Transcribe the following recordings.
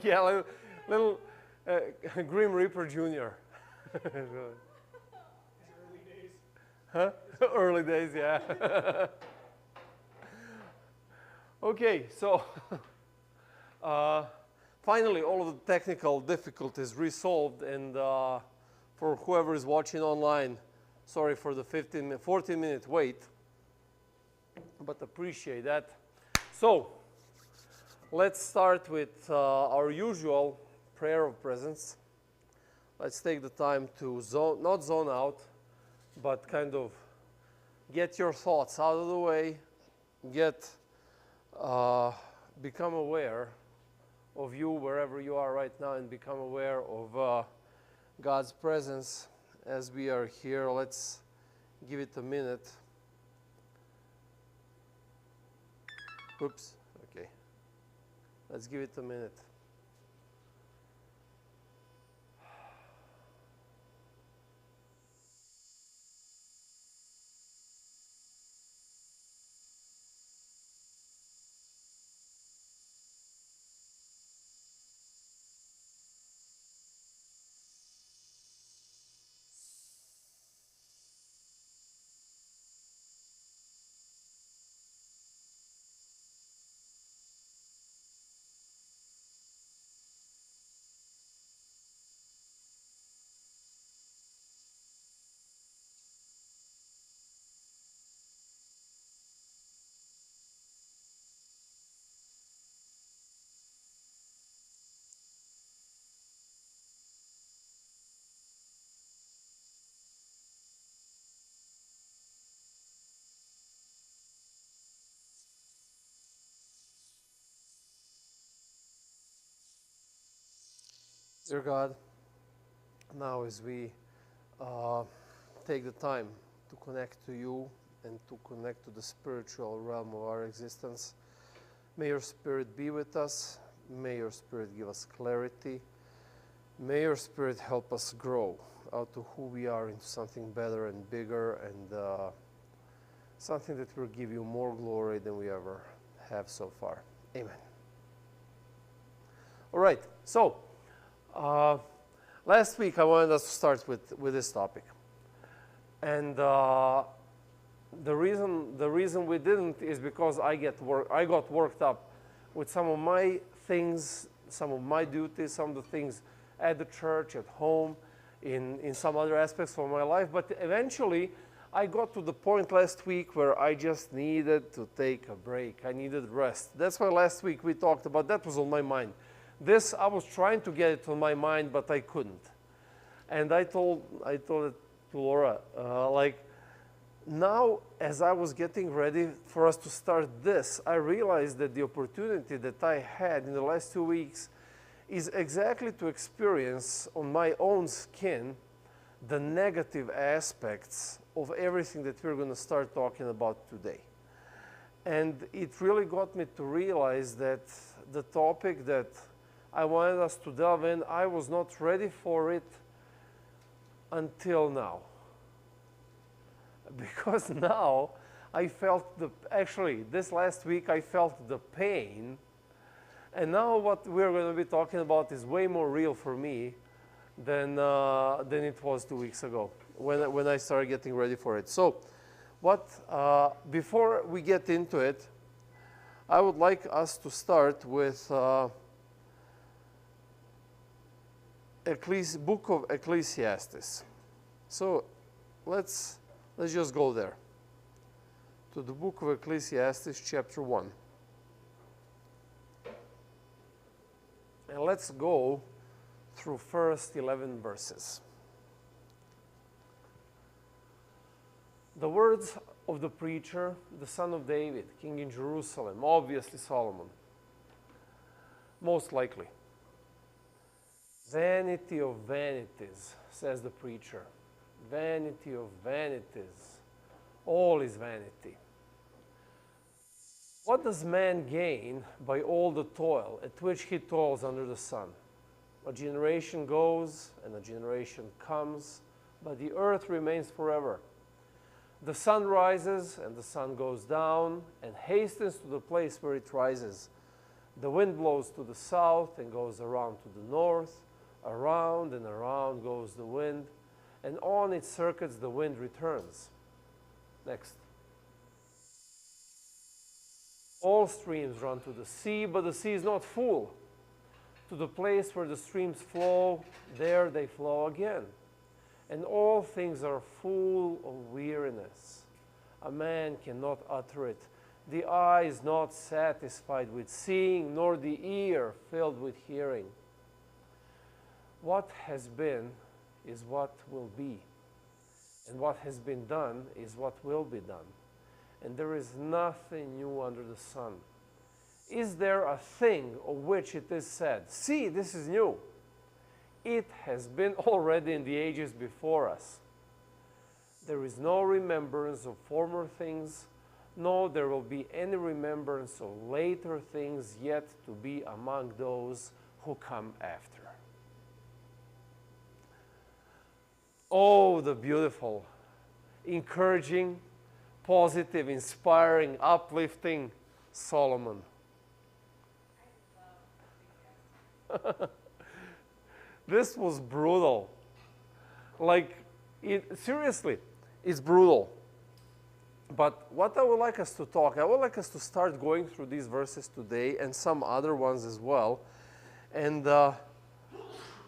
Yeah, little Grim Reaper Jr. Early days. Huh? Early days, yeah. Okay, so finally all of the technical difficulties resolved, and for whoever is watching online, sorry for the 14-minute wait, but appreciate that. So let's start with our usual prayer of presence. Let's take the time to not zone out, but kind of get your thoughts out of the way, become aware of you wherever you are right now, and become aware of God's presence as we are here. Let's give it a minute. Oops, okay. Let's give it a minute. Dear God, now as we take the time to connect to you and to connect to the spiritual realm of our existence, may your Spirit be with us. May your Spirit give us clarity. May your Spirit help us grow out of who we are into something better and bigger, and something that will give you more glory than we ever have so far. Amen. All right, so last week I wanted us to start with this topic. And the reason we didn't is because I got worked up with some of my things, some of my duties, some of the things at the church, at home, in some other aspects of my life. But eventually I got to the point last week where I just needed to take a break. I needed rest. That's why last week we talked about, that was on my mind. This, I was trying to get it on my mind, but I couldn't. And I told it to Laura, now as I was getting ready for us to start this, I realized that the opportunity that I had in the last 2 weeks is exactly to experience on my own skin the negative aspects of everything that we're going to start talking about today. And it really got me to realize that the topic that I wanted us to delve in, I was not ready for it until now. Because now I felt actually this last week I felt the pain, and now what we're going to be talking about is way more real for me than it was 2 weeks ago when I started getting ready for it. So before we get into it, I would like us to start with book of Ecclesiastes. So let's just go there to the book of Ecclesiastes, chapter 1. And let's go through first 11 verses. The words of the preacher, the son of David, king in Jerusalem, obviously Solomon, most likely. Vanity of vanities, says the preacher. Vanity of vanities. All is vanity. What does man gain by all the toil at which he toils under the sun? A generation goes and a generation comes, but the earth remains forever. The sun rises and the sun goes down and hastens to the place where it rises. The wind blows to the south and goes around to the north. Around and around goes the wind. And on its circuits, the wind returns. Next. All streams run to the sea, but the sea is not full. To the place where the streams flow, there they flow again. And all things are full of weariness. A man cannot utter it. The eye is not satisfied with seeing, nor the ear filled with hearing. What has been is what will be. And what has been done is what will be done. And there is nothing new under the sun. Is there a thing of which it is said, see, this is new? It has been already in the ages before us. There is no remembrance of former things, no, there will be any remembrance of later things yet to be among those who come after. Oh, the beautiful, encouraging, positive, inspiring, uplifting Solomon. This was brutal. Like, seriously, it's brutal. But what I would like us to talk, I would like us to start going through these verses today and some other ones as well. And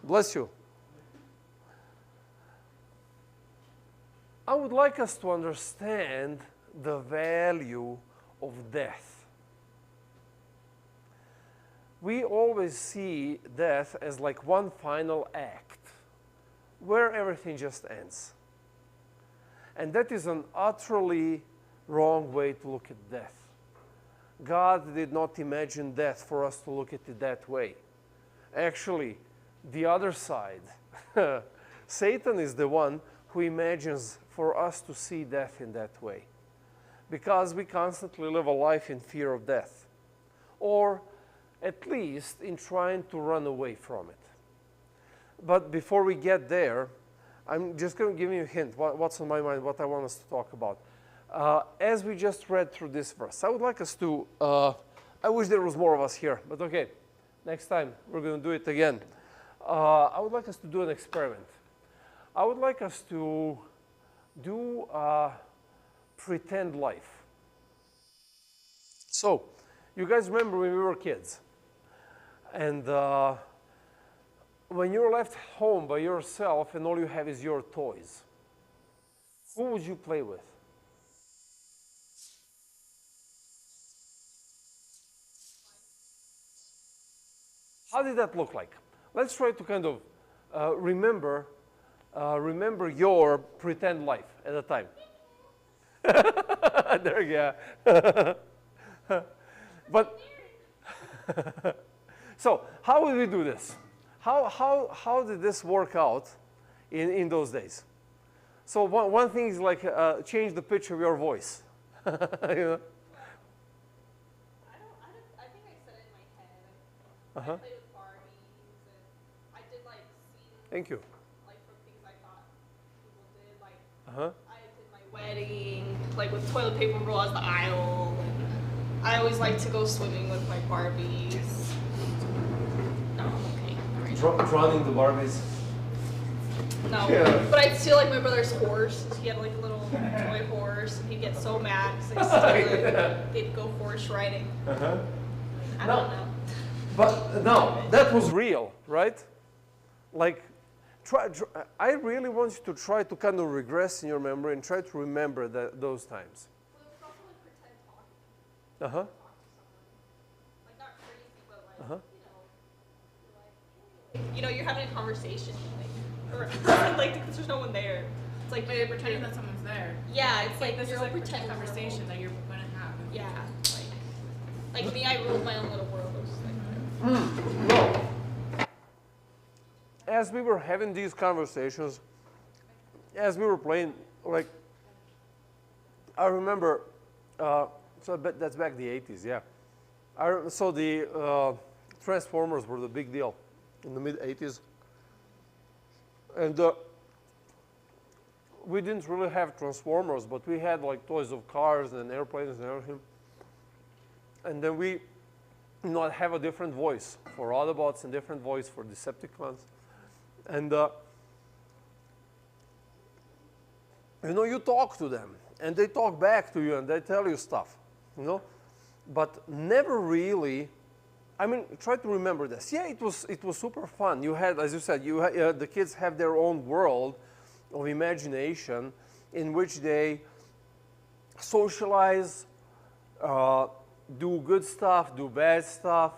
bless you. I would like us to understand the value of death. We always see death as like one final act where everything just ends. And that is an utterly wrong way to look at death. God did not imagine death for us to look at it that way. Actually, the other side, Satan is the one who imagines for us to see death in that way, because we constantly live a life in fear of death, or at least in trying to run away from it. But before we get there, I'm just going to give you a hint, what's on my mind, what I want us to talk about. As we just read through this verse, I would like us to, I wish there was more of us here, but okay, next time we're going to do it again. I would like us to do an experiment. I would like us to do pretend life. So, you guys remember when we were kids, and when you're left home by yourself and all you have is your toys, who would you play with? How did that look like? Let's try to kind of remember your pretend life at the time. There you go. But so how would we do this? How did this work out in those days? So one thing is like change the pitch of your voice. You know? I think I said it in my head. I played with Barbies, and I did like scenes. Thank you. Like from things I thought people did. Like I did my wedding, like with toilet paper roll as the aisle. And I always like to go swimming with my Barbies. No, I'm okay. All right. Drowning the Barbies. No, Yeah. but I'd steal like my brother's horse. He had like a little toy horse, and he'd get so mad because they'd go horse riding. I don't know. But no, that was real, right? Like, I really want you to try to kind of regress in your memory and try to remember those times. Well, it was also like pretend talking. Talk to someone. Like not crazy, but like you know, you're having a conversation, like, or like there's no one there. It's like But you're pretending that someone's there. yeah, it's like This you're is like a pretending conversation that you're gonna have. Yeah, like me, I ruled my own little world. I was just like, No. As we were having these conversations, as we were playing, like, I remember, so that's back the 80s, yeah. So the Transformers were the big deal in the mid-80s. And we didn't really have Transformers, but we had like toys of cars and airplanes and everything. And then we not have a different voice for Autobots and different voice for Decepticons. And you talk to them, and they talk back to you, and they tell you stuff, but never really. I mean, try to remember this. Yeah, it was super fun. You had, as you said, the kids have their own world of imagination in which they socialize, do good stuff, do bad stuff,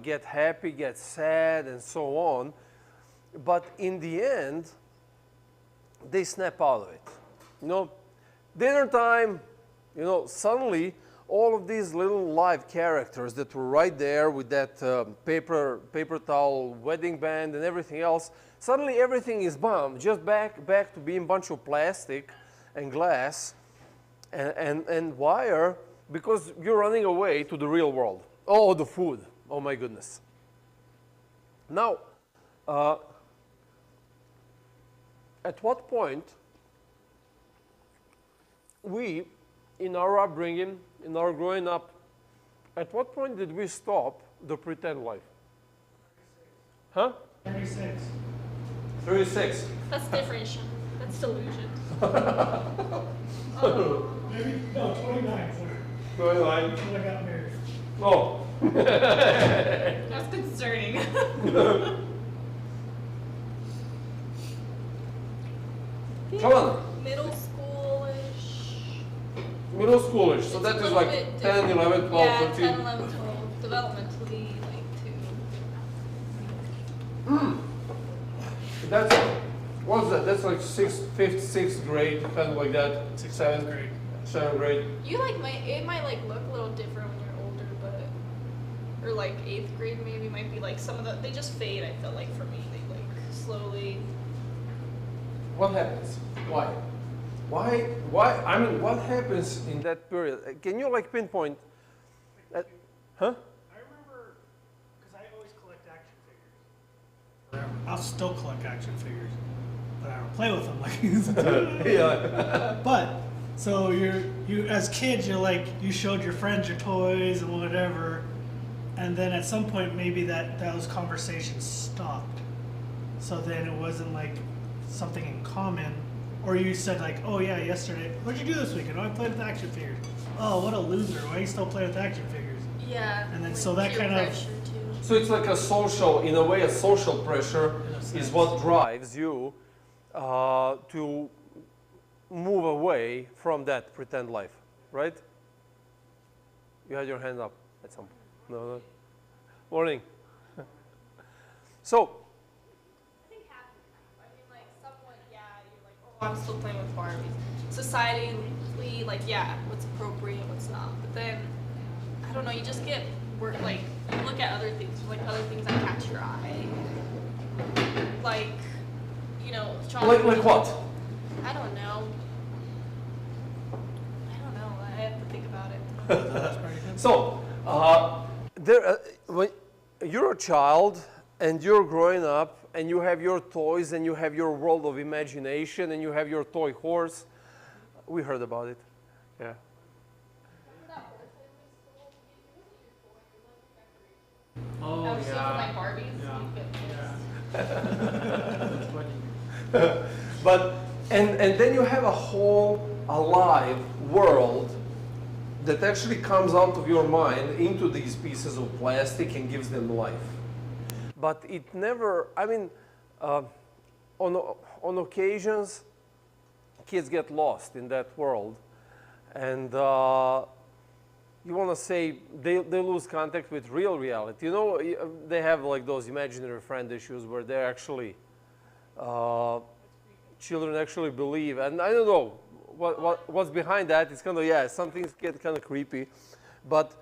get happy, get sad, and so on. But in the end, they snap out of it. Dinner time, suddenly all of these little live characters that were right there with that paper towel wedding band and everything else, suddenly everything is bombed, just back to being a bunch of plastic and glass and wire, because you're running away to the real world. Oh, the food. Oh, my goodness. Now, at what point we, in our upbringing, in our growing up, at what point did we stop the pretend life? 36. Huh? 36. 36. That's different. That's delusion. Maybe, no, 29. 29. Until I got married. Oh. That's concerning. Come on. Middle schoolish. Middle schoolish. So It's that a is little like bit 10, different. 11, 12, Yeah, 13. 10, 11, 12. Developmentally, That's, what's that? That's like 5th, 6th grade, kind of like that. 7th grade. 7th grade. it might like look a little different when you're older, but or like 8th grade maybe might be like some of they just fade. I felt like for me they like slowly. What happens? Why? Why? I mean, what happens in that period? Can you like pinpoint? Huh? I remember, because I always collect action figures. I'll still collect action figures, but I don't play with them like you used to. Yeah. But so you as kids you're like you showed your friends your toys and whatever, and then at some point maybe those conversations stopped. So then it wasn't like something in common, or you said like, oh yeah, yesterday, what'd you do this weekend? Oh, I played with action figures. Oh, what a loser! Why you still play with action figures? Yeah. And then like so that peer kind of- pressure, too. So it's like a social, in a way, a social pressure In a is sense. what drives you to move away from that pretend life, right? You had your hand up at some point. No. Morning. So, I think half the time. I mean, like, somewhat, yeah, you're like, oh, I'm still playing with Barbies. Societally, like, yeah, what's appropriate, what's not. But then, I don't know, you just get, like, you look at other things that catch your eye. Like, like what? I don't know. I have to think about it. So, when you're a child and you're growing up and you have your toys and you have your world of imagination and you have your toy horse. We heard about it. Yeah. I was still with my Barbies. That's funny. But and then you have a whole alive world that actually comes out of your mind into these pieces of plastic and gives them life. But it never, I mean, on occasions, kids get lost in that world. And you want to say they lose contact with real reality. You know, they have like those imaginary friend issues where they're actually, children actually believe, and I don't know what's behind that. It's kind of, yeah, some things get kind of creepy. But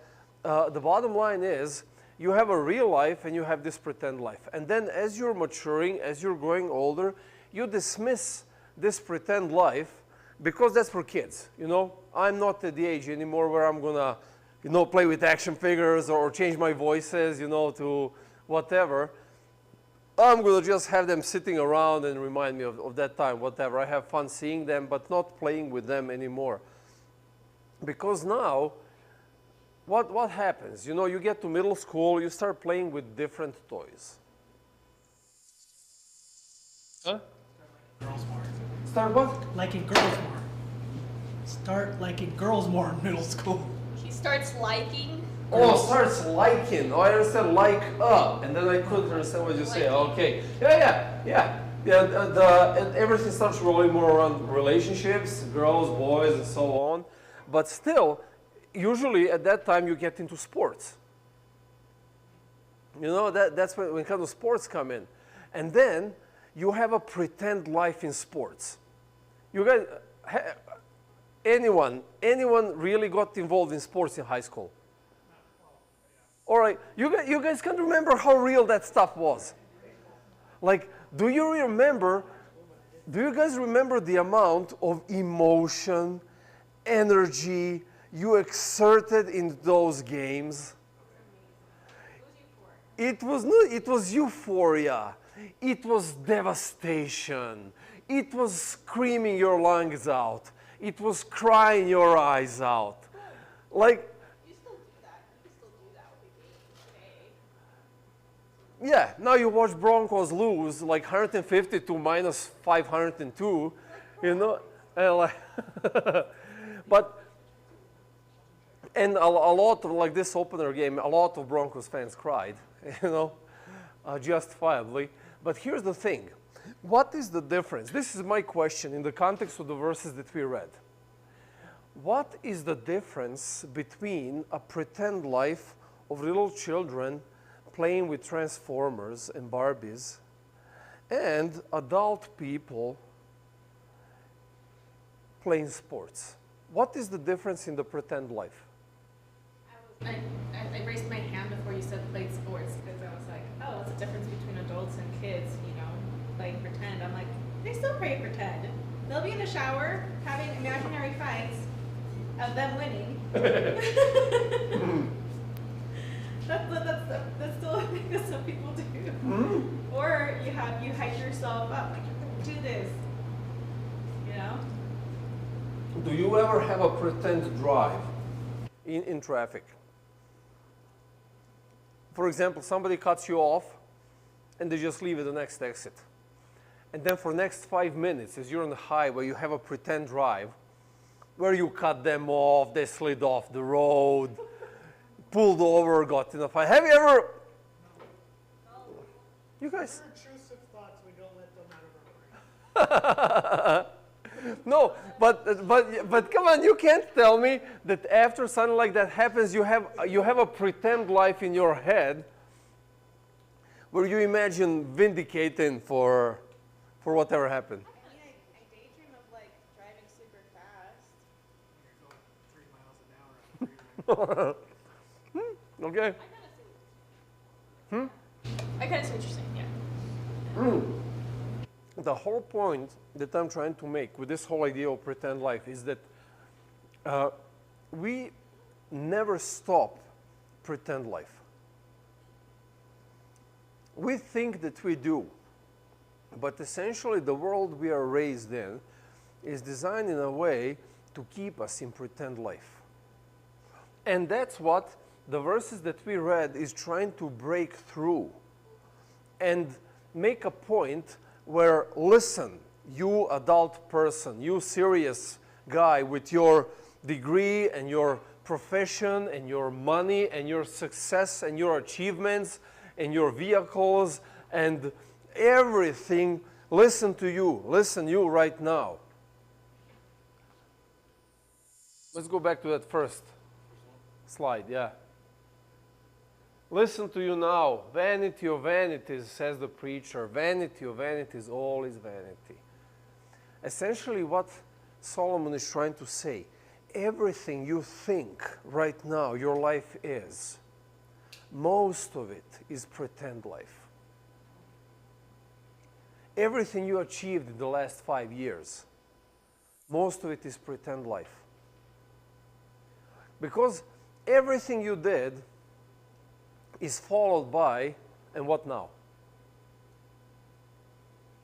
the bottom line is, you have a real life and you have this pretend life. And then as you're maturing, as you're growing older, you dismiss this pretend life because that's for kids, you know? I'm not at the age anymore where I'm gonna, you know, play with action figures or change my voices, you know, to whatever. I'm gonna just have them sitting around and remind me of that time, whatever. I have fun seeing them, but not playing with them anymore. Because now, what happens? You know, you get to middle school, you start playing with different toys. Huh? Girls more. Start what? Liking girls more. Start liking girls more in middle school. He starts liking. Oh, starts liking. Oh, I understand like and then I couldn't understand what you say. Okay. Yeah. And everything starts rolling more around relationships, girls, boys, and so on. But still, usually at that time you get into sports. You know, that's when kind of sports come in. And then you have a pretend life in sports. You guys, anyone really got involved in sports in high school? All right, you guys can remember how real that stuff was. Like, do you guys remember the amount of emotion, energy you exerted in those games? It was euphoria. It was devastation. It was screaming your lungs out. It was crying your eyes out. Like, You still do that. You still do that with the game today. yeah, now you watch Broncos lose like 150 to minus 502, you know, and like and a lot of, like this opener game, a lot of Broncos fans cried, you know, justifiably. But here's the thing. What is the difference? This is my question in the context of the verses that we read. What is the difference between a pretend life of little children playing with Transformers and Barbies and adult people playing sports? What is the difference in the pretend life? I raised my hand before you said played sports because I was like, oh, what's the difference between adults and kids, you know, playing pretend? I'm like, they still play pretend. They'll be in the shower having imaginary fights of them winning. That's still a thing that some people do. Mm-hmm. Or you hype yourself up, like, do this, you know? Do you ever have a pretend drive in traffic? For example, somebody cuts you off and they just leave at the next exit. And then for the next 5 minutes, as you're on the highway, you have a pretend drive where you cut them off, they slid off the road, pulled over, got in a fight. Have you ever? No. You guys? Intrusive thoughts, we don't let them out of our brain. No, but come on, you can't tell me that after something like that happens, you have a pretend life in your head where you imagine vindicating for whatever happened. I daydream of like driving super fast. You're going 3 miles an hour. Okay. I kind of see what you're saying, yeah. The whole point that I'm trying to make with this whole idea of pretend life is that we never stop pretend life. We think that we do, but essentially the world we are raised in is designed in a way to keep us in pretend life. And that's what the verses that we read is trying to break through and make a point where, listen, you adult person, you serious guy with your degree and your profession and your money and your success and your achievements and your vehicles and everything, listen you right now. Let's go back to that first slide, yeah. Listen to you now. Vanity of vanities, says the preacher. Vanity of vanities, all is vanity. Essentially what Solomon is trying to say, everything you think right now your life is, most of it is pretend life. Everything you achieved in the last 5 years, most of it is pretend life. Because everything you did is followed by, and what now?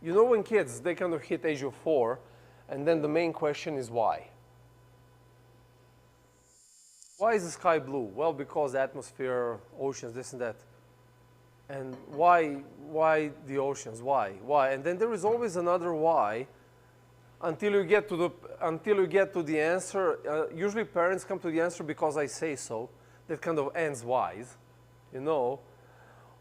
You know when kids, they kind of hit age of 4, and then the main question is why? Why is the sky blue? Well, because the atmosphere, oceans, this and that. And why the oceans? Why? And then there is always another why until you get to the answer. Usually parents come to the answer because I say so. That kind of ends wise, you know.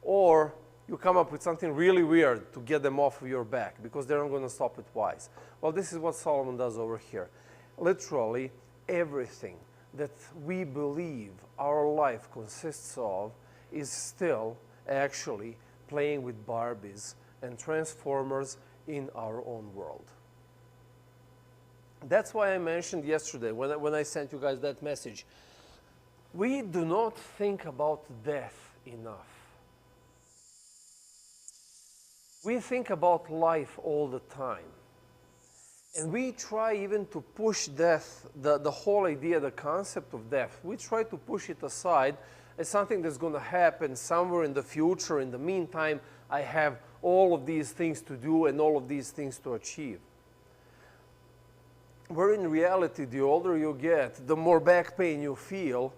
Or you come up with something really weird to get them off of your back because they're not going to stop with wise. Well, this is what Solomon does over here. Literally everything that we believe our life consists of is still actually playing with Barbies and Transformers in our own world. That's why I mentioned yesterday when I sent you guys that message. We do not think about death enough. We think about life all the time. And we try even to push death, the whole idea, the concept of death, we try to push it aside as something that's going to happen somewhere in the future. In the meantime, I have all of these things to do and all of these things to achieve. Where in reality, the older you get, the more back pain you feel,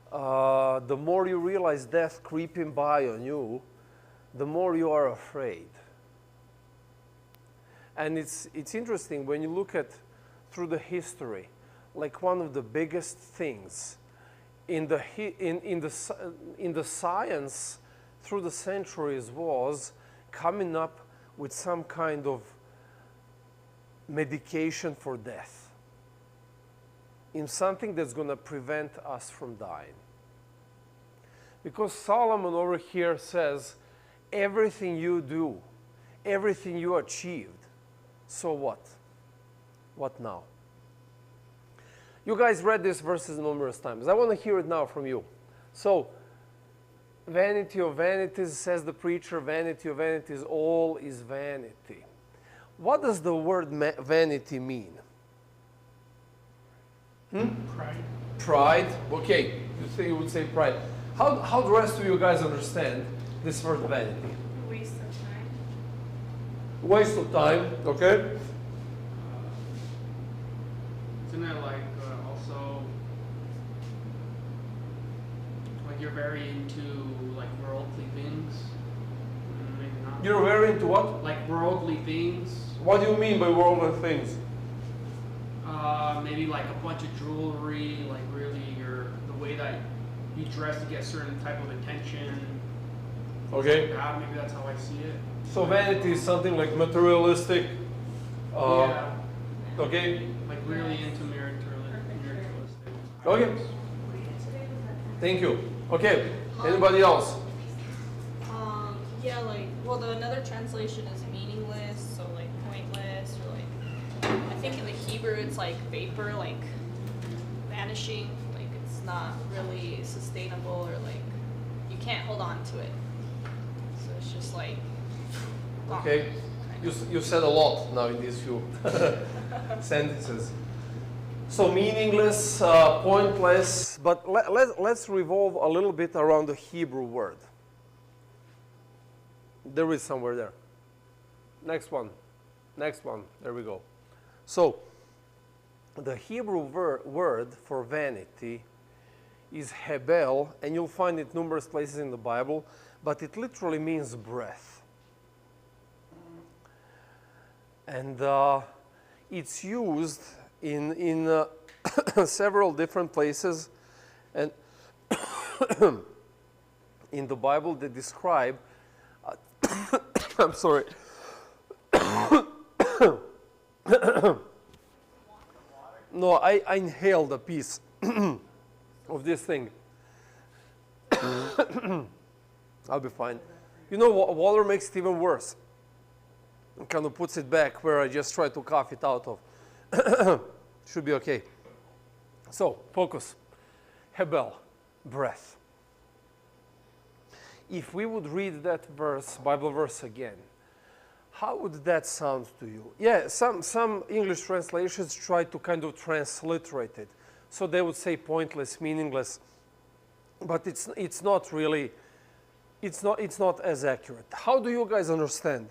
the more you realize death creeping by on you, the more you are afraid. And it's interesting when you look at through the history, like one of the biggest things in the science through the centuries was coming up with some kind of medication for death, in something that's going to prevent us from dying. Because Solomon over here says, everything you do, everything you achieved, so what? What now? You guys read these verses numerous times. I want to hear it now from you. So, vanity of vanities, says the preacher, vanity of vanities, all is vanity. What does the word vanity mean? Pride. Pride. Okay, you would say pride. How the rest of you guys understand this word vanity? Waste of time. Waste of time, okay? Isn't it like also like you're very into like worldly things? Maybe not. You're very into what? Like worldly things. What do you mean by worldly things? Maybe like a bunch of jewelry, like really the way that you dress to get certain type of attention. Okay. Yeah, maybe that's how I see it. So vanity is something like materialistic. Yeah, Okay. like really into materialistic. Okay. items. Thank you. Okay. Anybody else? Yeah, like, well, another translation is meaningless, so like pointless, or like, I think in the Hebrew it's like vapor, like vanishing, like it's not really sustainable, or like you can't hold on to it. So it's just like gone. Okay. You said a lot now in these few sentences. So meaningless, pointless, but let's revolve a little bit around the Hebrew word. There is somewhere there. Next one. Next one. There we go. So, the Hebrew word for vanity is hebel, and you'll find it numerous places in the Bible, but it literally means breath. And it's used in several different places, and in the Bible they describe I'm sorry. No, I inhaled a piece of this thing. I'll be fine. You know, water makes it even worse. It kind of puts it back where I just tried to cough it out of. Should be okay. So, focus. Hebel, breath. If we would read that verse, Bible verse again, how would that sound to you? Yeah, some English translations try to kind of transliterate it. So they would say pointless, meaningless, but it's not really, it's not as accurate. How do you guys understand?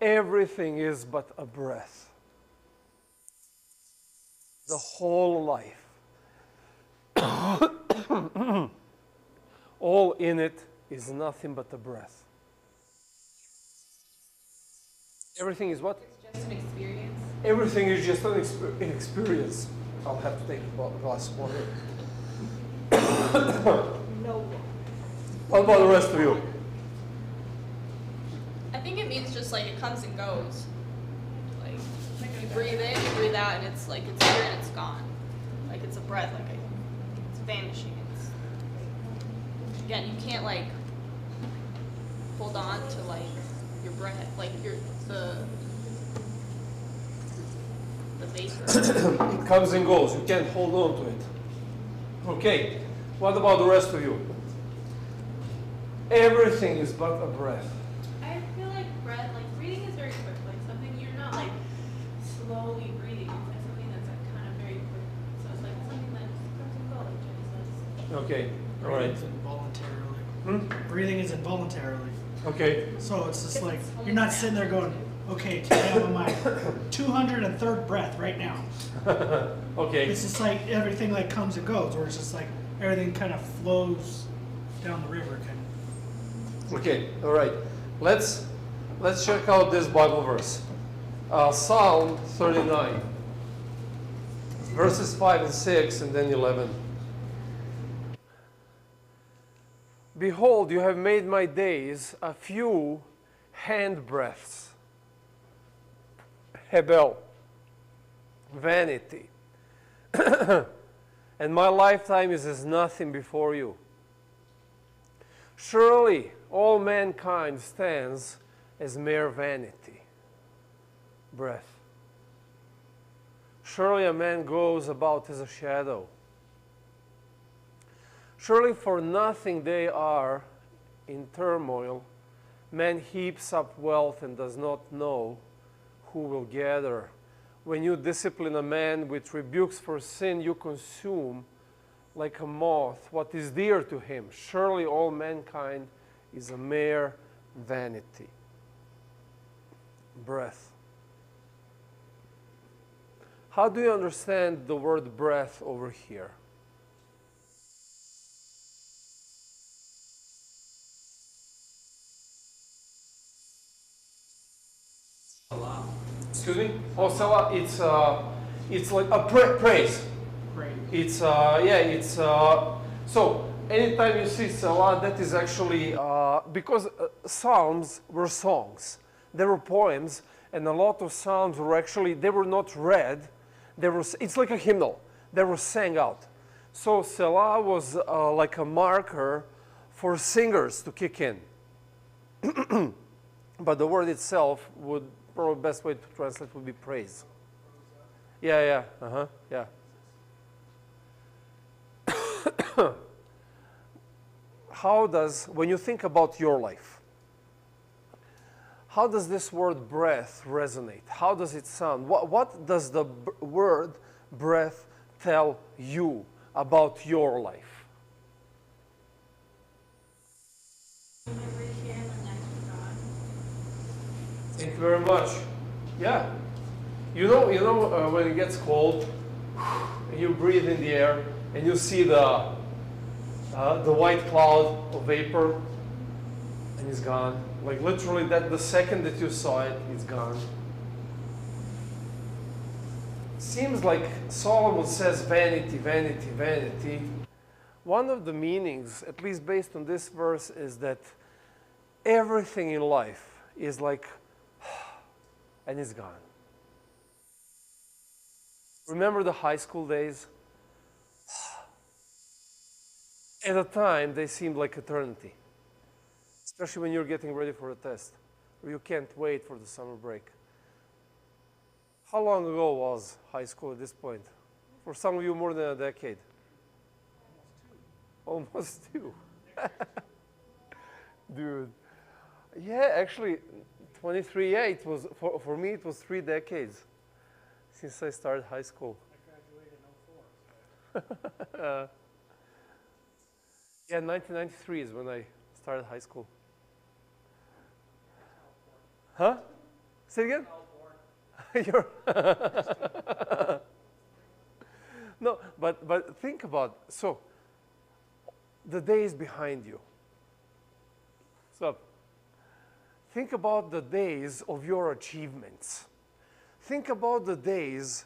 Everything is but a breath. The whole life. All in it is nothing but the breath. Everything is what? It's just an experience. Everything is just an experience. I'll have to take a glass of water. No. What about the rest of you? I think it means just like it comes and goes. Like you breathe in, you breathe out, and it's like it's here and it's gone. Like it's a breath, like it's vanishing. It's again, you can't like hold on to like your breath, like the vapor. It comes and goes. You can't hold on to it. Okay. What about the rest of you? Everything is but a breath. I feel like breath, like breathing is very quick. Like something you're not like slowly breathing. It's like something that's like kind of very quick. So it's like something that comes and goes, like Jenny says. Okay. All right. Breathing's involuntarily. Hmm? Breathing is involuntarily. Okay. So it's just like, you're not sitting there going, okay, today I'm on my 203rd breath right now. Okay. It's just like everything like comes and goes, or it's just like everything kind of flows down the river kind of. Okay. All right. Let's check out this Bible verse. Psalm 39, verses 5 and 6, and then 11. Behold, you have made my days a few handbreadths. Hebel, vanity. And my lifetime is as nothing before you. Surely all mankind stands as mere vanity, breath. Surely a man goes about as a shadow. Surely for nothing they are in turmoil. Man heaps up wealth and does not know who will gather. When you discipline a man with rebukes for sin, you consume like a moth what is dear to him. Surely all mankind is a mere vanity. Breath. How do you understand the word breath over here? Excuse me? Oh, Salah, it's like a praise. Great. It's so anytime you see Salah, that is actually because Psalms were songs, they were poems, and a lot of Psalms were actually, they were not read, it's like a hymnal, they were sang out. So Salah was like a marker for singers to kick in. But the word itself would, probably best way to translate would be praise. Yeah, yeah. How does, when you think about your life, how does this word breath resonate? How does it sound? What does the word breath tell you about your life? Thank you very much. Yeah. You know when it gets cold, you breathe in the air and you see the white cloud of vapor and it's gone. Like literally that the second that you saw it, it's gone. Seems like Solomon says vanity, vanity, vanity. One of the meanings, at least based on this verse, is that everything in life is like and it's gone. Remember the high school days? At the time, they seemed like eternity. Especially when you're getting ready for a test, or you can't wait for the summer break. How long ago was high school at this point? For some of you, more than a decade. Almost two. Dude. Yeah, actually, 23, yeah, it was, for me, it was 3 decades since I started high school. I graduated in 04. Yeah, 1993 is when I started high school. Huh? Say it again? You're No, but think about, so the day is behind you. So think about the days of your achievements. Think about the days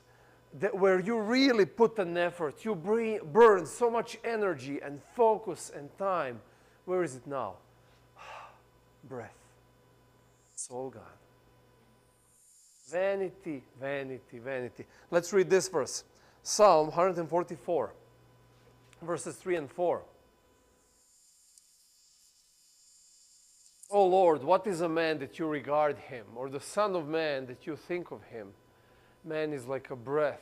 where you really put an effort, you burn so much energy and focus and time. Where is it now? Breath. It's all gone. Vanity, vanity, vanity. Let's read this verse. Psalm 144, verses 3 and 4. O Lord, what is a man that you regard him, or the son of man that you think of him? Man is like a breath.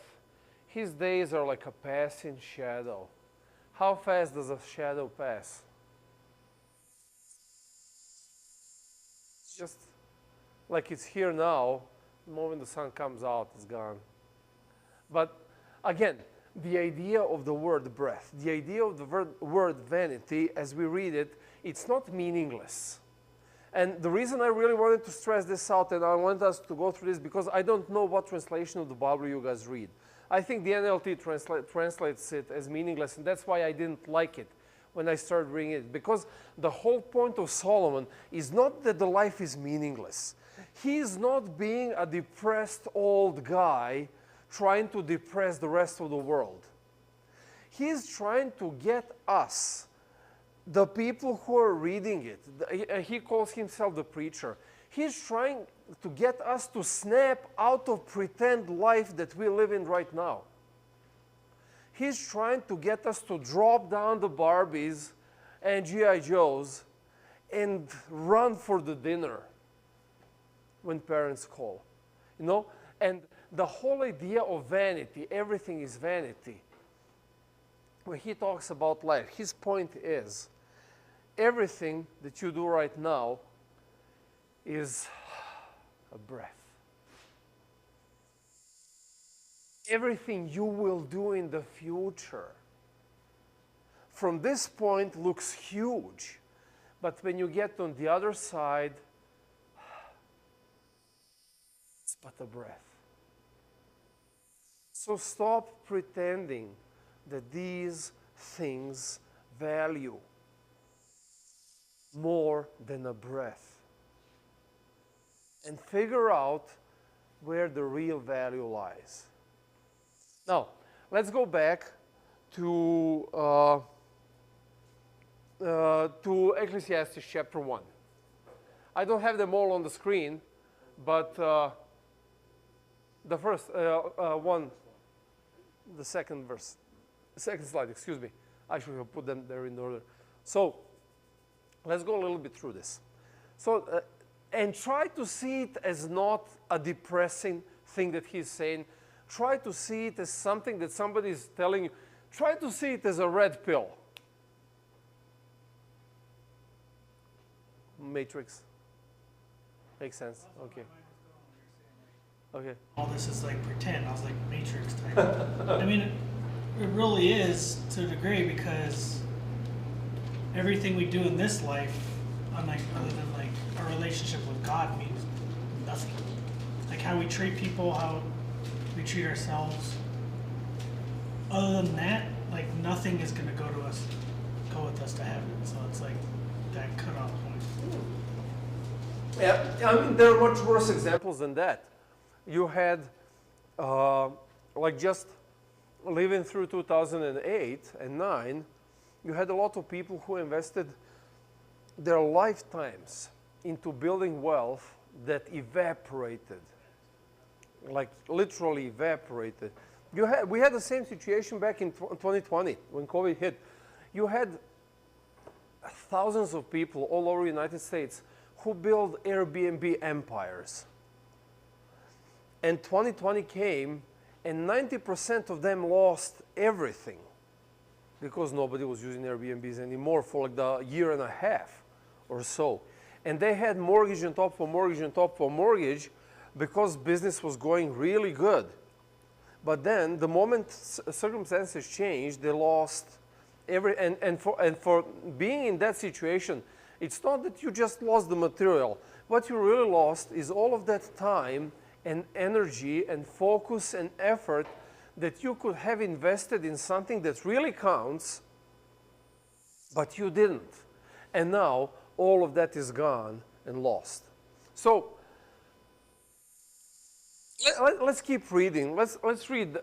His days are like a passing shadow. How fast does a shadow pass? Just like it's here now, the moment the sun comes out, it's gone. But again, the idea of the word breath, the idea of the word vanity, as we read it, it's not meaningless. And the reason I really wanted to stress this out, and I want us to go through this, because I don't know what translation of the Bible you guys read. I think the NLT translates it as meaningless, and that's why I didn't like it when I started reading it. Because the whole point of Solomon is not that the life is meaningless. He is not being a depressed old guy trying to depress the rest of the world. He is trying to get us, the people who are reading it, he calls himself the preacher. He's trying to get us to snap out of pretend life that we live in right now. He's trying to get us to drop down the Barbies and G.I. Joes and run for the dinner when parents call. You know? And the whole idea of vanity, everything is vanity. When he talks about life, his point is, everything that you do right now is a breath. Everything you will do in the future from this point looks huge, but when you get on the other side, it's but a breath. So stop pretending that these things value more than a breath, and figure out where the real value lies. Now, let's go back to Ecclesiastes chapter 1. I don't have them all on the screen, but the first one, the second verse, second slide, excuse me. I should have put them there in order. So, let's go a little bit through this. So, and try to see it as not a depressing thing that he's saying. Try to see it as something that somebody is telling you. Try to see it as a red pill. Matrix. Makes sense. Okay. Okay. All this is like pretend. I was like Matrix type. I mean, it really is to a degree, because everything we do in this life, unlike other than like our relationship with God, means nothing. Like how we treat people, how we treat ourselves. Other than that, like nothing is gonna go with us to heaven. So it's like that cutoff point. Yeah, I mean, there are much worse examples than that. You had, like just living through 2008 and 9, you had a lot of people who invested their lifetimes into building wealth that evaporated, like literally evaporated. We had the same situation back in 2020 when COVID hit. You had thousands of people all over the United States who built Airbnb empires. And 2020 came, and 90% of them lost everything because nobody was using Airbnbs anymore for like the year and a half or so. And they had mortgage on top of mortgage on top of mortgage because business was going really good. But then the moment circumstances changed, they lost every, and for being in that situation, it's not that you just lost the material. What you really lost is all of that time and energy and focus and effort that you could have invested in something that really counts, but you didn't. And now all of that is gone and lost. So let's keep reading. Let's read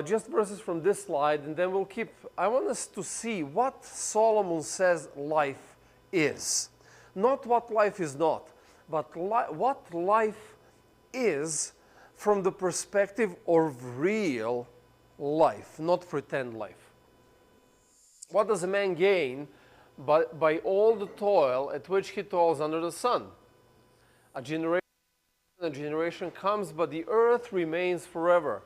just verses from this slide, and then we'll keep. I want us to see what Solomon says life is. Not what life is not, but what life is from the perspective of real life, not pretend life. What does a man gain by all the toil at which he toils under the sun? A generation comes, but the earth remains forever.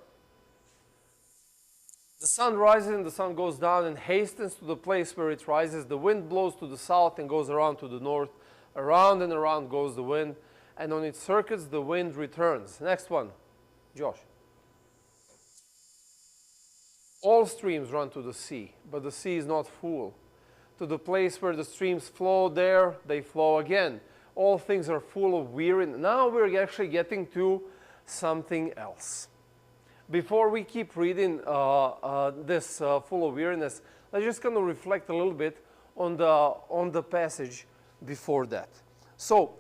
The sun rises and the sun goes down and hastens to the place where it rises. The wind blows to the south and goes around to the north. Around and around goes the wind, and on its circuits the wind returns. Next one, Josh. All streams run to the sea, but the sea is not full. To the place where the streams flow, there they flow again. All things are full of weariness. Now we're actually getting to something else. Before we keep reading this full of weariness, let's just kind of reflect a little bit on the passage before that. So,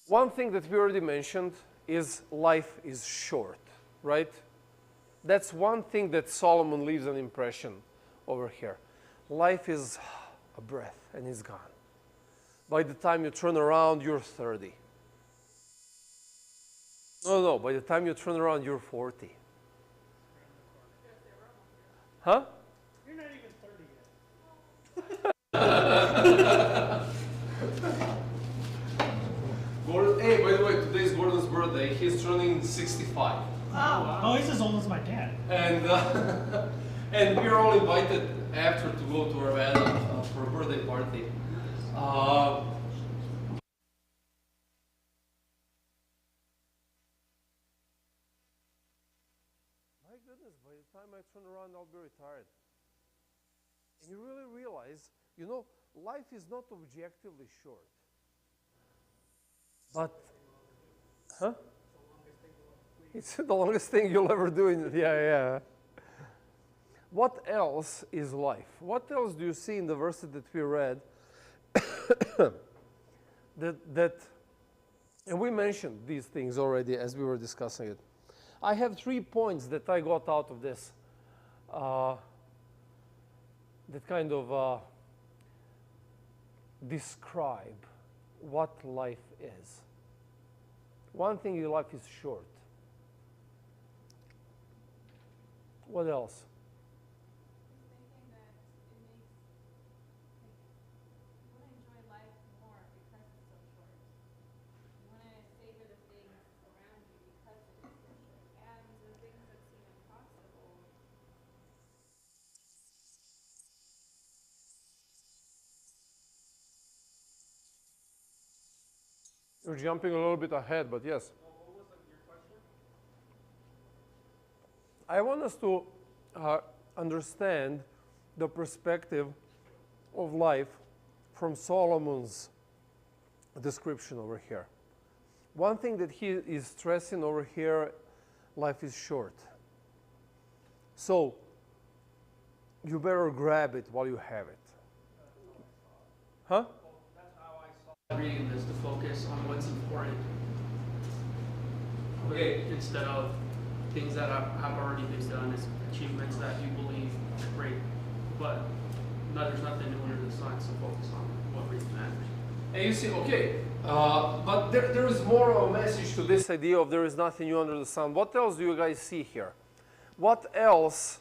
one thing that we already mentioned is life is short, right? That's one thing that Solomon leaves an impression over here. Life is a breath and it's gone. By the time you turn around, you're 30. No, by the time you turn around, you're 40. Huh? You're not even 30 yet. Gordon, hey, by the way, today's Gordon's birthday. He's turning 65. Wow. Oh, he's as old as my dad. And and we're all invited after to go to Urbana for a birthday party. My goodness, by the time I turn around, I'll be retired. And you really realize, you know, life is not objectively short. But, huh? It's the longest thing you'll ever do. Yeah. What else is life? What else do you see in the verses that we read? And we mentioned these things already as we were discussing it. I have 3 points that I got out of this that kind of describe what life is. One thing in life is short. What else? Thinking that it makes, you want to enjoy life more because it's so short. You want to savor the things around you because it is so short. And the things that seem impossible. You're jumping a little bit ahead, but yes. What was your question? I want us to understand the perspective of life from Solomon's description over here. One thing that he is stressing over here, life is short. So, you better grab it while you have it. Huh? That's how I saw reading this, to focus on what's important. Okay. Instead of things that have already been done, as achievements that you believe are great. But there's nothing new under the sun, so focus on what really matters. And you see, okay, but there is more of a message to this idea of there is nothing new under the sun. What else do you guys see here? What else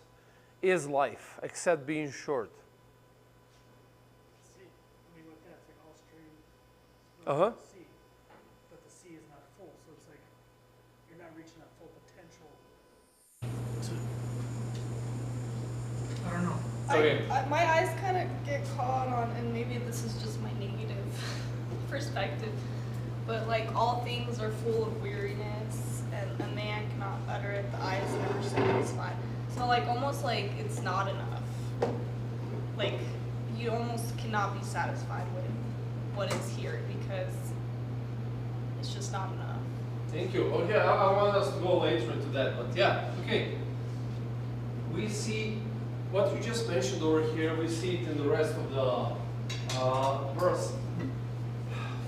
is life except being short? Sea. I mean, look at it, it's like all streams. Uh-huh. Sea. But the sea is not full, so it's like you're not reaching that full potential. I don't know. Okay. My eyes kind of get caught on, and maybe this is just my negative perspective, but like all things are full of weariness, and a man cannot utter it, the eye is never satisfied. So like almost like it's not enough. Like you almost cannot be satisfied with what is here because it's just not enough. Thank you. Okay, I want us to go later into that, but yeah, okay. We see what you just mentioned over here, we see it in the rest of the verse.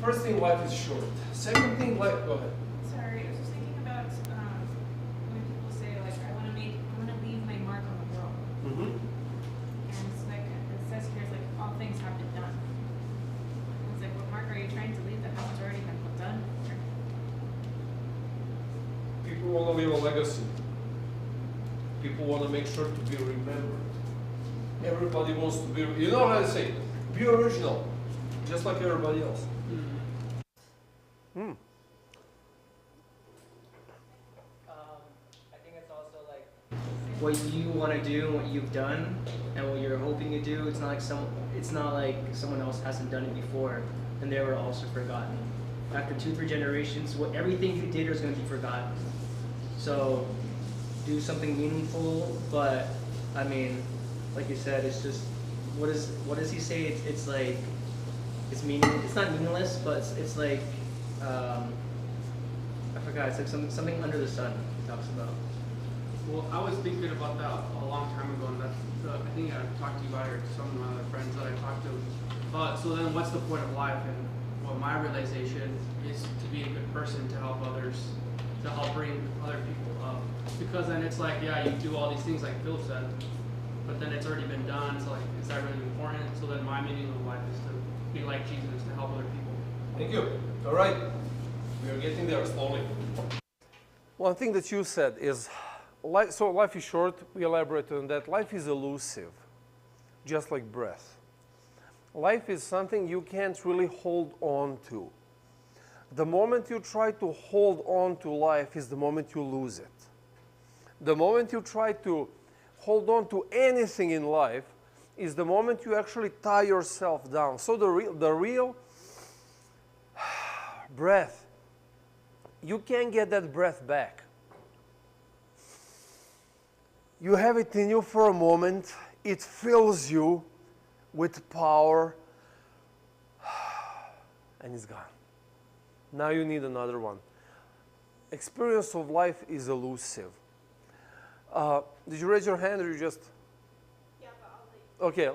First thing, life is short. Second thing, life, go ahead. Sorry, I was just thinking about when people say like, I want to leave my mark on the world. Mm-hmm. And it's like, it says here, it's like, all things have been done. It's like, what mark are you trying to leave that hasn't already been done? People want to leave a legacy. People want to make sure to be remembered. Everybody wants to be, you know what I say? Be original, just like everybody else. Hmm. I think it's also like what you want to do, what you've done, and what you're hoping to do. It's not like someone else hasn't done it before, and they were also forgotten. After 2-3 generations, everything you did is going to be forgotten. So do something meaningful, but I mean, like you said, it's just what does he say? It's like it's not meaningless, but it's like I forgot. It's like something under the sun he talks about. Well, I was thinking about that a long time ago, and I think I talked to you about it, or some of my other friends that I talked to. So then what's the point of life? And what my realization is to be a good person, to help others, to help bring other people up. Because then it's like, yeah, you do all these things like Phil said, but then it's already been done, so like, is that really important? So then my meaning of life is to be like Jesus, to help other people. Thank you. All right. We are getting there slowly. One thing that you said is, so life is short, we elaborate on that. Life is elusive, just like breath. Life is something you can't really hold on to. The moment you try to hold on to life is the moment you lose it. The moment you try to hold on to anything in life is the moment you actually tie yourself down. So the real breath, you can't get that breath back. You have it in you for a moment, it fills you with power, and it's gone. Now you need another one. Experience of life is elusive. Did you raise your hand or you just? Yeah, but I'll Okay.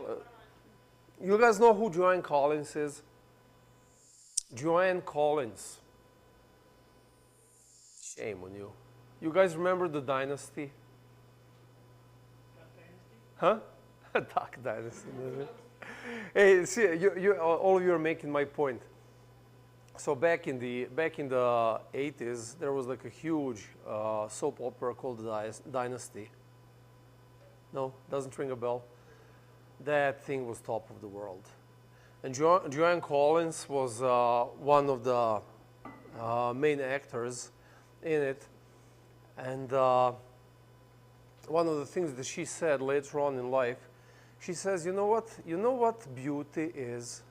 You guys know who Joanne Collins is? Joanne Collins. Shame on you. You guys remember the Dynasty? Huh? Duck Dynasty. Hey, see, all of you are making my point. So back in the 80s, there was like a huge soap opera called Dynasty. No, doesn't ring a bell. That thing was top of the world. And Joanne Collins was one of the main actors in it. And one of the things that she said later on in life, she says, you know what beauty is?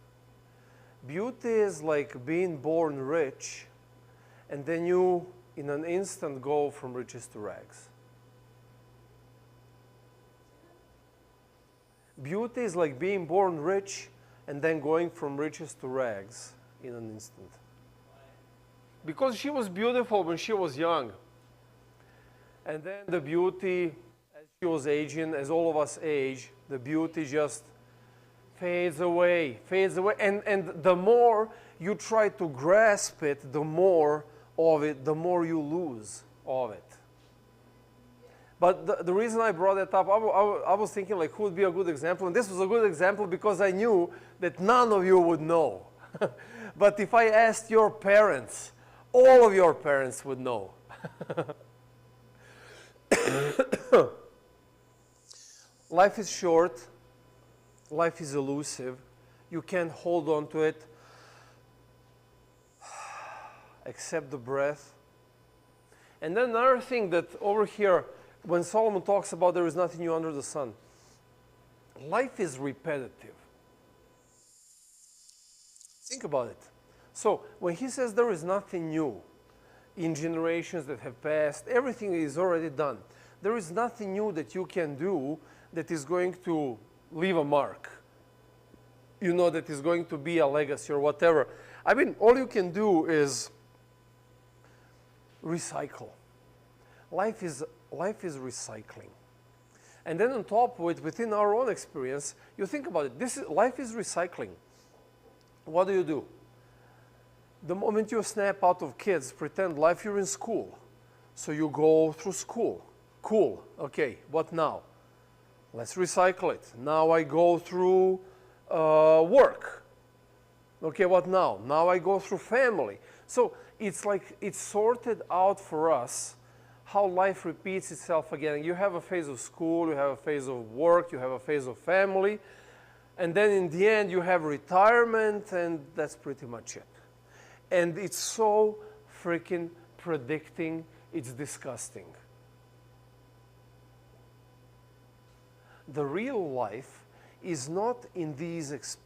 Beauty is like being born rich, and then you, in an instant, go from riches to rags. Beauty is like being born rich, and then going from riches to rags in an instant. Because she was beautiful when she was young. And then the beauty, as she was aging, as all of us age, the beauty just fades away. And the more you try to grasp it, the more of it, the more you lose of it. But the reason I brought that up, I was thinking like who would be a good example, and this was a good example because I knew that none of you would know. But if I asked your parents, all of your parents would know. Life is short. Life is elusive. You can't hold on to it except the breath. And then another thing that over here, when Solomon talks about there is nothing new under the sun, life is repetitive. Think about it. So when he says there is nothing new in generations that have passed, everything is already done. There is nothing new that you can do that is going to leave a mark. You know, that is going to be a legacy or whatever. I mean, all you can do is recycle. Life is recycling. And then on top of it, within our own experience, you think about it. Life is recycling. What do? The moment you snap out of kids, pretend life, you're in school. So you go through school. Cool. Okay, what now? Let's recycle it. Now I go through work. Okay, what now? Now I go through family. So it's like it's sorted out for us how life repeats itself again. You have a phase of school, you have a phase of work, you have a phase of family, and then in the end you have retirement, and that's pretty much it. And it's so freaking predicting, it's disgusting. The real life is not in these,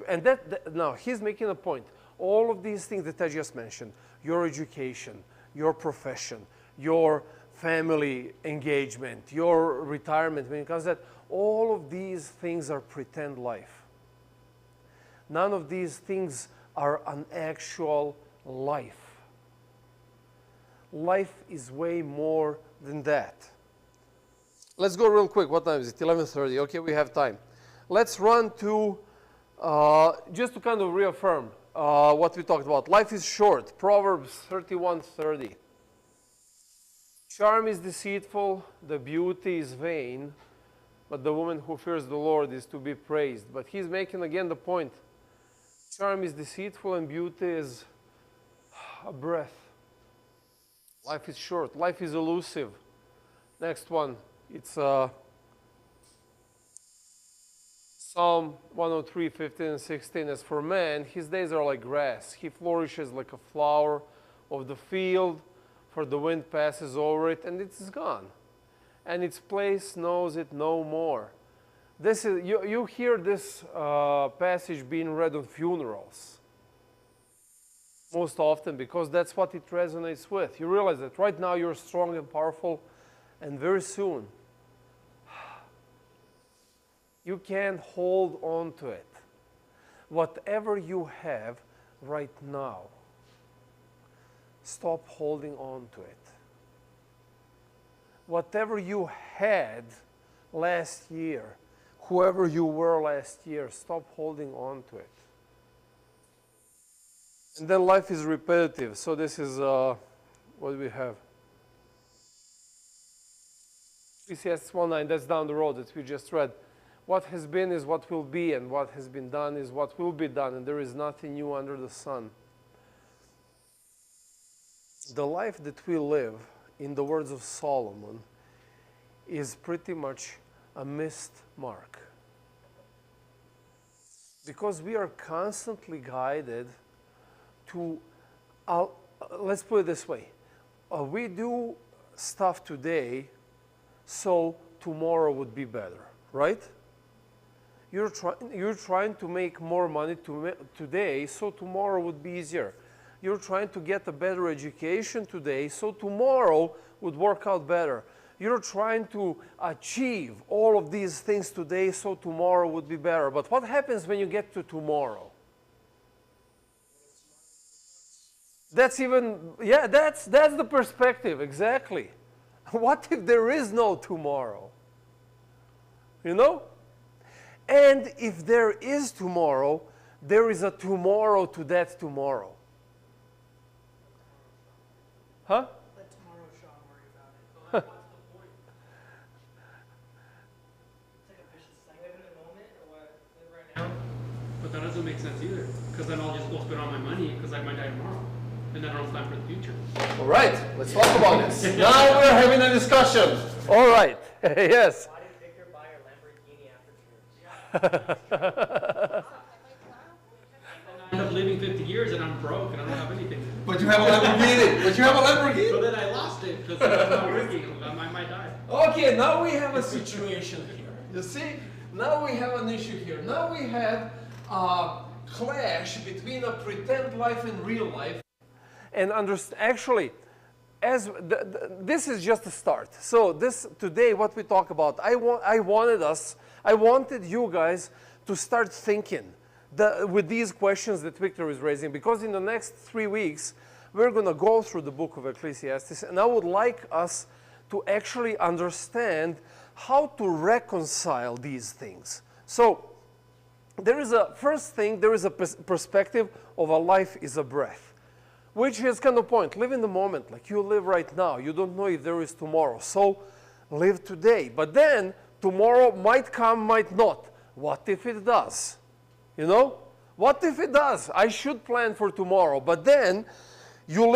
now he's making a point. All of these things that I just mentioned, your education, your profession, your family engagement, your retirement, when it comes to that, all of these things are pretend life. None of these things are an actual life. Life is way more than that. Let's go real quick. What time is it? 11:30. Okay, we have time. Let's run to, just to kind of reaffirm what we talked about. Life is short. Proverbs 31:30. Charm is deceitful, the beauty is vain, but the woman who fears the Lord is to be praised. But he's making again the point. Charm is deceitful and beauty is a breath. Life is short. Life is elusive. Next one. It's Psalm 103, 15 and 16. As for man, his days are like grass. He flourishes like a flower of the field, for the wind passes over it and it's gone. And its place knows it no more. This is, you hear this passage being read on funerals most often because that's what it resonates with. You realize that right now you're strong and powerful, and very soon you can't hold on to it. Whatever you have right now, stop holding on to it. Whatever you had last year, whoever you were last year, stop holding on to it. And then life is repetitive. So this is, what do we have? Ecclesiastes 1:9, that's down the road that we just read. What has been is what will be, and what has been done is what will be done, and there is nothing new under the sun. The life that we live, in the words of Solomon, is pretty much a missed mark. Because we are constantly guided to, let's put it this way, we do stuff today so tomorrow would be better, right? You're trying to make more money today so tomorrow would be easier. You're trying to get a better education today so tomorrow would work out better. You're trying to achieve all of these things today so tomorrow would be better. But what happens when you get to tomorrow? That's the perspective, exactly. What if there is no tomorrow? You know? And if there is tomorrow, there is a tomorrow to that tomorrow. Huh? Let tomorrow Sean worry about it. So like, what's the point? It's like a vicious Live cycle. in the moment or what? Live right now. But that doesn't make sense either, because then I'll just go spend all my money because I might die tomorrow, and then I don't plan for the future. All right, let's talk about this. Now we're having a discussion. All right, yes. Why did Victor buy a Lamborghini after church? I end up living 50 years and I'm broke and I don't have anything. But you have a Lamborghini. But then I lost it because it's not working. I might die. Okay, now we have a situation here. You see, now we have an issue here. Now we have a clash between a pretend life and real life. And actually, this is just a start. So today, what we talk about, I wanted you guys to start thinking with these questions that Victor is raising, because in the next 3 weeks, we're going to go through the book of Ecclesiastes, and I would like us to actually understand how to reconcile these things. So, there is a first thing, there is a perspective of a life is a breath, which is kind of point. Live in the moment, like you live right now. You don't know if there is tomorrow, so live today. But then tomorrow might come, might not. What if it does? You know, what if it does? I should plan for tomorrow, but then you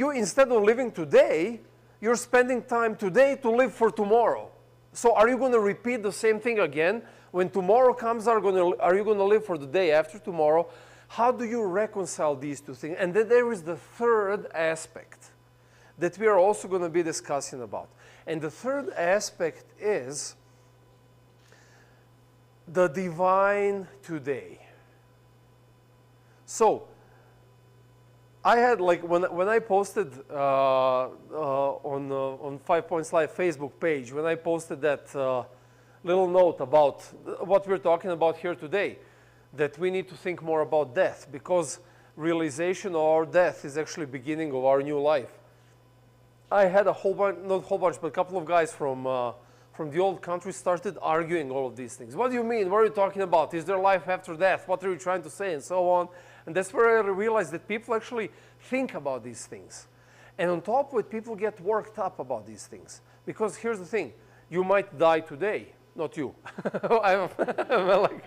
instead of living today, you're spending time today to live for tomorrow. So are you going to repeat the same thing again? When tomorrow comes, are you going to live for the day after tomorrow? How do you reconcile these two things? And then there is the third aspect that we are also going to be discussing about. And the third aspect is the divine today. So, I had, like, when I posted on FivePoints Life Facebook page, when I posted that little note about what we're talking about here today, that we need to think more about death, because realization of our death is actually beginning of our new life. I had a whole bunch, not a whole bunch, but a couple of guys from the old country started arguing all of these things. What do you mean? What are you talking about? Is there life after death? What are you trying to say? And so on. And that's where I realized that people actually think about these things. And on top of it, people get worked up about these things. Because here's the thing. You might die today. Not you. I'm like,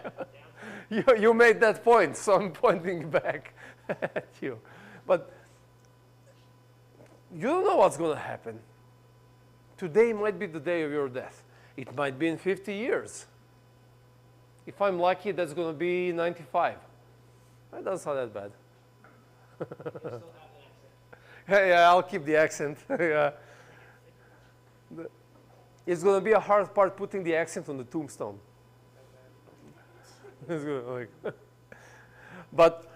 you made that point, so I'm pointing back at you. But you don't know what's going to happen. Today might be the day of your death. It might be in 50 years. If I'm lucky, that's going to be 95. That doesn't sound that bad. Yeah, I'll keep the accent. Yeah. It's going to be a hard part putting the accent on the tombstone. It's good, like. But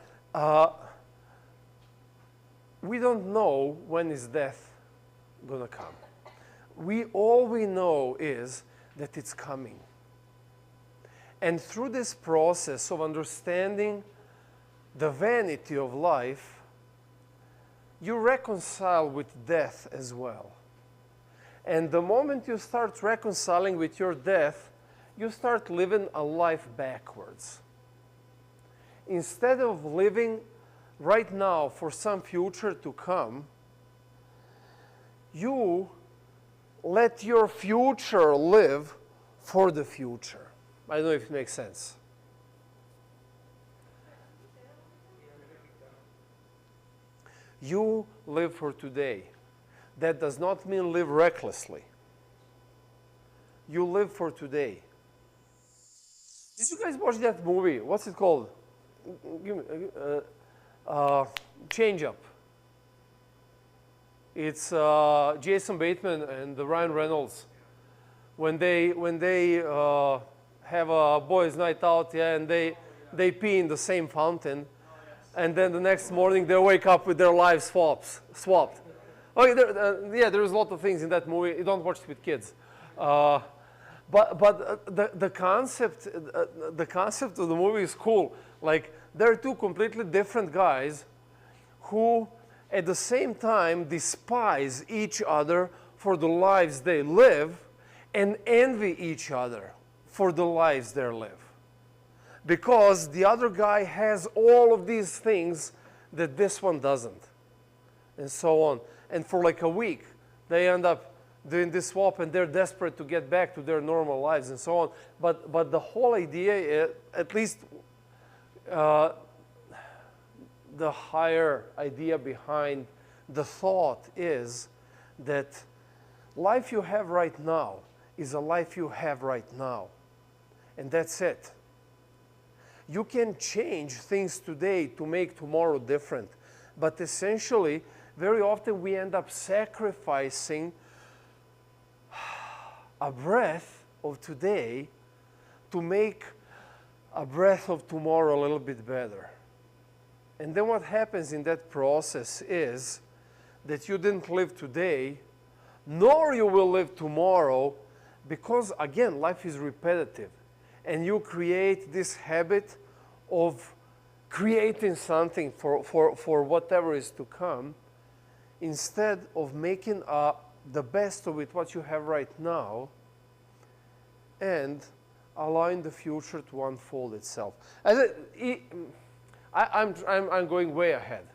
we don't know when is death going to come. All we know is that it's coming. And through this process of understanding the vanity of life, you reconcile with death as well. And the moment you start reconciling with your death, you start living a life backwards. Instead of living right now for some future to come, you let your future live for the future. I don't know if it makes sense. You live for today. That does not mean live recklessly. You live for today. Did you guys watch that movie? What's it called? Change Up. It's Jason Bateman and Ryan Reynolds. When they have a boys' night out, yeah, and they pee in the same fountain, and then the next morning they wake up with their lives swapped. Okay, there's a lot of things in that movie. You don't watch it with kids, but the concept of the movie is cool. Like, there are two completely different guys who at the same time despise each other for the lives they live and envy each other for the lives they live. Because the other guy has all of these things that this one doesn't. And so on. And for like a week, they end up doing this swap and they're desperate to get back to their normal lives and so on. But the whole idea, at least the higher idea behind the thought is that life you have right now is a life you have right now. And that's it. You can change things today to make tomorrow different. But essentially, very often we end up sacrificing a breath of today to make a breath of tomorrow a little bit better. And then what happens in that process is that you didn't live today, nor you will live tomorrow, because again, life is repetitive. And you create this habit of creating something for whatever is to come. instead of making the best of it, what you have right now, and allowing the future to unfold itself. I'm going way ahead.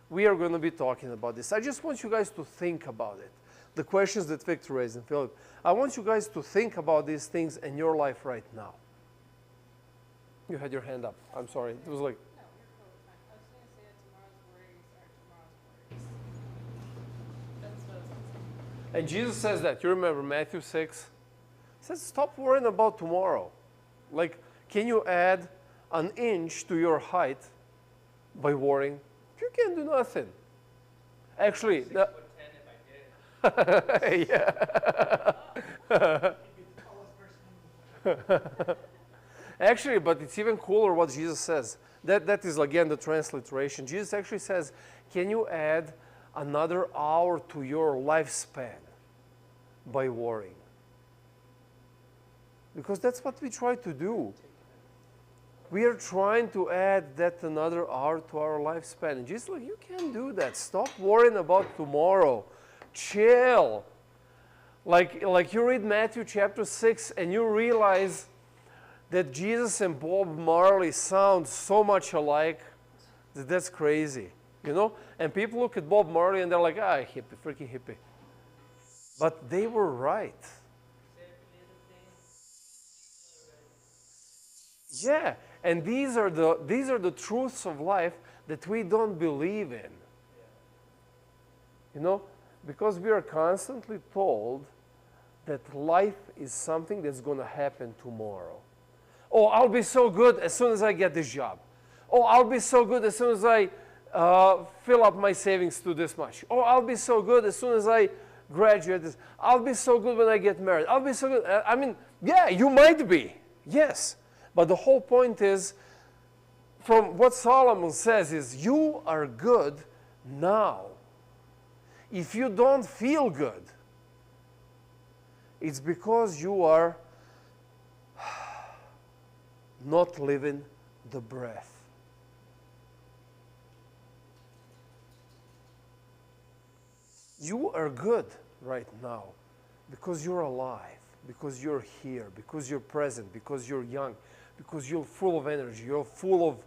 We are going to be talking about this. I just want you guys to think about it. The questions that Victor raised and Philip. I want you guys to think about these things in your life right now. You had your hand up. I'm sorry. It was like... No, you're totally fine. I was going to say that tomorrow's worries are tomorrow's worries. That's what I was going to say. And Jesus says that. You remember Matthew 6? He says, stop worrying about tomorrow. Like, can you add an inch to your height by worrying? You can do nothing. Actually, 6'10" if I did. yeah. Actually, but it's even cooler what Jesus says. That is, again, the transliteration. Jesus actually says, can you add another hour to your lifespan by worrying? Because that's what we try to do. We are trying to add that another hour to our lifespan. And Jesus is like, you can't do that. Stop worrying about tomorrow. Chill. Like you read Matthew chapter 6 and you realize that Jesus and Bob Marley sound so much alike that that's crazy. You know? And people look at Bob Marley and they're like, ah, hippie, freaking hippie. But they were right. Yeah, and these are the truths of life that we don't believe in. You know, because we are constantly told that life is something that's going to happen tomorrow. Oh, I'll be so good as soon as I get this job. Oh, I'll be so good as soon as I fill up my savings to this much. Oh, I'll be so good as soon as I graduate this. I'll be so good when I get married. I'll be so good. I mean, yeah, you might be. Yes. But the whole point is, from what Solomon says is, you are good now. If you don't feel good, it's because you are not living the breath. You are good right now because you're alive, because you're here, because you're present, because you're young, because you're full of energy, you're full of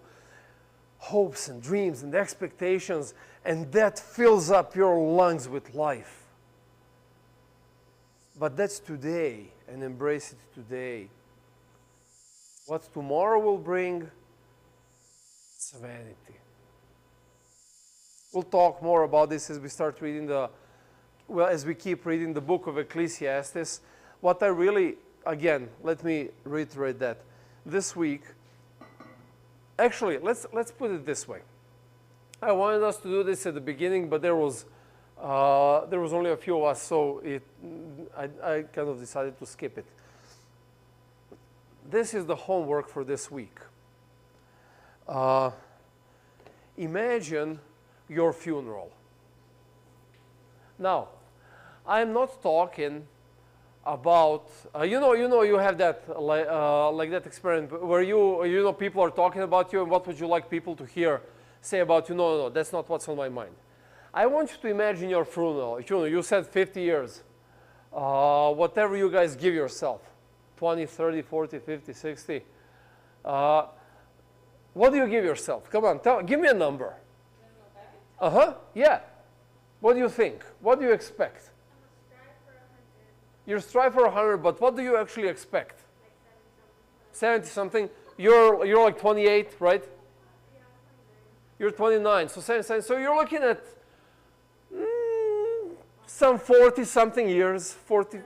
hopes and dreams and expectations, and that fills up your lungs with life. But that's today, and embrace it today. What tomorrow will bring, it's vanity. We'll talk more about this as we start reading as we keep reading the book of Ecclesiastes. What I really, again, let me reiterate that. This week, actually, let's put it this way. I wanted us to do this at the beginning, but there was only a few of us, so I kind of decided to skip it. This is the homework for this week. Imagine your funeral. Now, I'm not talking about you have that like that experiment where people are talking about you and what would you like people to say about you. No, that's not what's on my mind. I want you to imagine your funeral. You said 50 years, whatever you guys give yourself, 20, 30, 40, 50, 60. What do you give yourself? Come on, give me a number. Yeah. What do you think? What do you expect? You strive for 100, but what do you actually expect? Like 70 something. You're like 28, right? You're 29. So 70, so you're looking at some 40 something years. 40.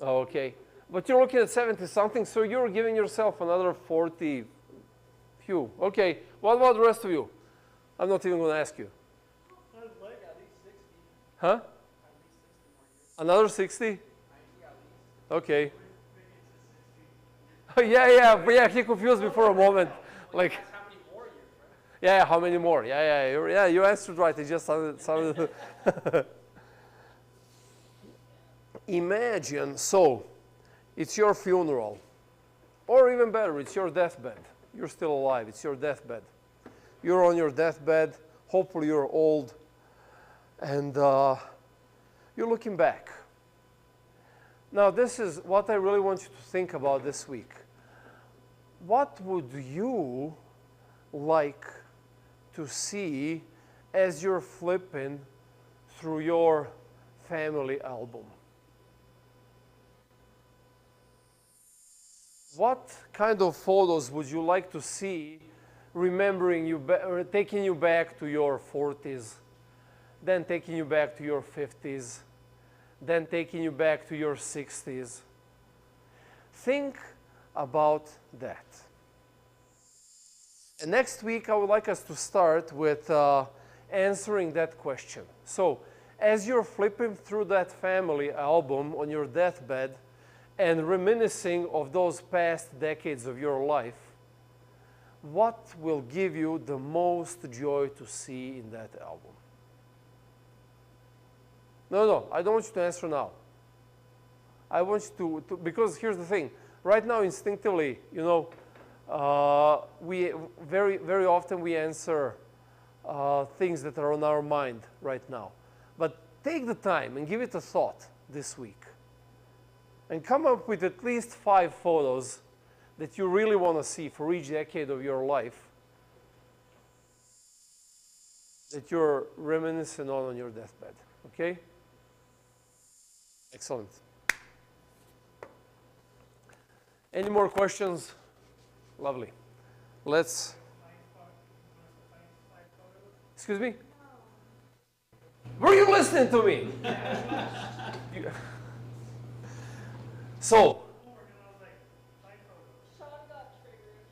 Oh, okay. But you're looking at 70 something, so you're giving yourself another 40 few. Okay. What about the rest of you? I'm not even going to ask you. I'd like at least 60. Huh? At least 60 more years. Another 60? 90 at least. Okay. Yeah, he confused me for a moment. Like, That's how many more years, right? yeah, how many more? Yeah, you answered right. It just sounded Imagine, so, it's your funeral. Or even better, it's your deathbed. You're still alive. It's your deathbed. You're on your deathbed. Hopefully you're old. And you're looking back. Now, this is what I really want you to think about this week. What would you like to see as you're flipping through your family album? What kind of photos would you like to see remembering you, or taking you back to your 40s, then taking you back to your 50s, then taking you back to your 60s? Think about that. And next week, I would like us to start with answering that question. So, as you're flipping through that family album on your deathbed and reminiscing of those past decades of your life, what will give you the most joy to see in that album? No, I don't want you to answer now. I want you to because here's the thing. Right now, instinctively, you know, we very often we answer things that are on our mind right now. But take the time and give it a thought this week. And come up with at least 5 photos that you really want to see for each decade of your life that you're reminiscing on your deathbed. Okay? Excellent. Any more questions? Lovely. Let's... Excuse me? Were you listening to me? So... Sean got triggered.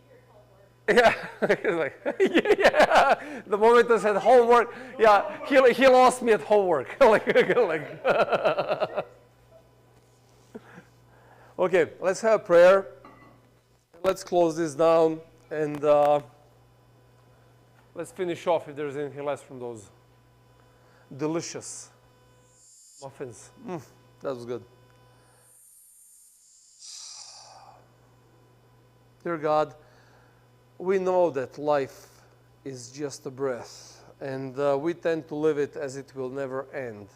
He heard homework. Yeah, yeah. The moment I said homework, yeah, he lost me at homework. Okay, let's have prayer. Let's close this down and let's finish off if there's anything less from those delicious muffins. That was good. Dear God, we know that life is just a breath, and we tend to live it as it will never end.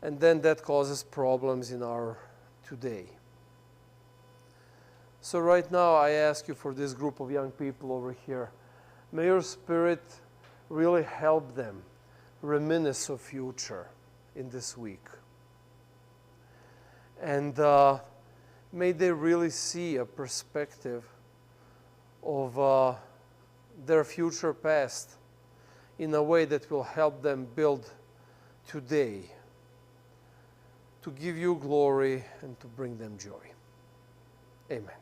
And then that causes problems in our today. So right now I ask you for this group of young people over here. May your Spirit really help them reminisce of future in this week. And may they really see a perspective of their future past in a way that will help them build today to give you glory and to bring them joy. Amen.